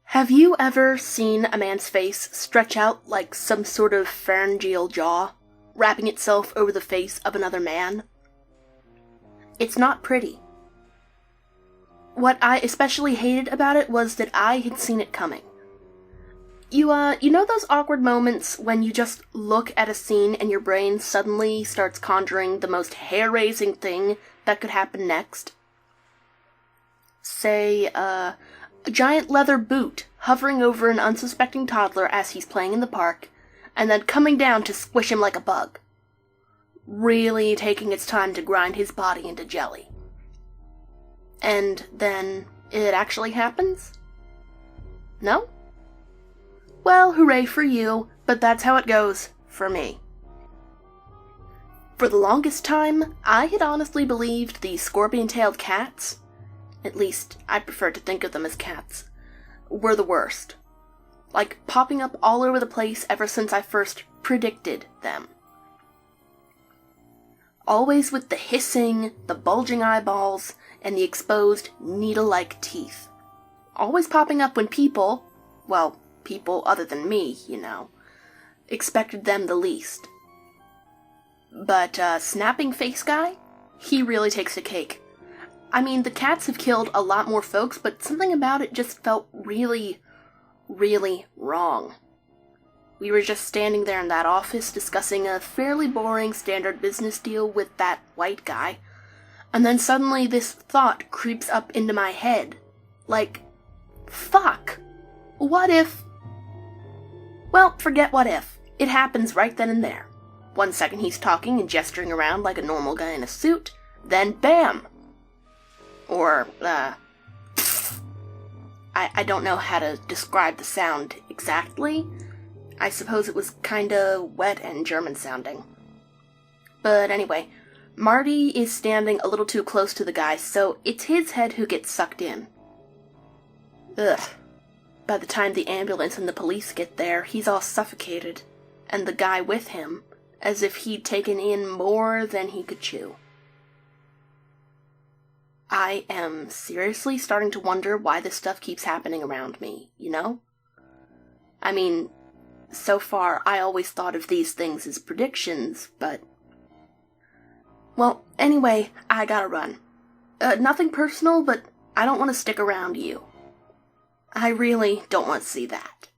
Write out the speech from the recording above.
Have you ever seen a man's face stretch out like some sort of pharyngeal jaw, wrapping itself over the face of another man? It's not pretty. What I especially hated about it was that I had seen it coming. You know those awkward moments when you just look at a scene and your brain suddenly starts conjuring the most hair-raising thing that could happen next? Say, a giant leather boot hovering over an unsuspecting toddler as he's playing in the park, and then coming down to squish him like a bug. Really taking its time to grind his body into jelly. And then it actually happens? No? Well, hooray for you, but that's how it goes for me. For the longest time, I had honestly believed the scorpion-tailed cats, at least I prefer to think of them as cats, were the worst. Like popping up all over the place ever since I first predicted them. Always with the hissing, the bulging eyeballs, and the exposed, needle-like teeth. Always popping up when people, well, people other than me, you know, expected them the least. But, Snapping Face Guy? He really takes the cake. I mean, the cats have killed a lot more folks, but something about it just felt really, really wrong. We were just standing there in that office discussing a fairly boring standard business deal with that white guy, and then suddenly this thought creeps up into my head. Like, fuck! What if... Well, forget what if. It happens right then and there. 1 second he's talking and gesturing around like a normal guy in a suit, then BAM! Or, I don't know how to describe the sound exactly. I suppose it was kinda wet and German sounding. But anyway, Marty is standing a little too close to the guy, so it's his head who gets sucked in. Ugh. By the time the ambulance and the police get there, he's all suffocated, and the guy with him, as if he'd taken in more than he could chew. I am seriously starting to wonder why this stuff keeps happening around me, you know? I mean, so far I always thought of these things as predictions, but... Well, anyway, I gotta run. Nothing personal, but I don't want to stick around you. I really don't want to see that.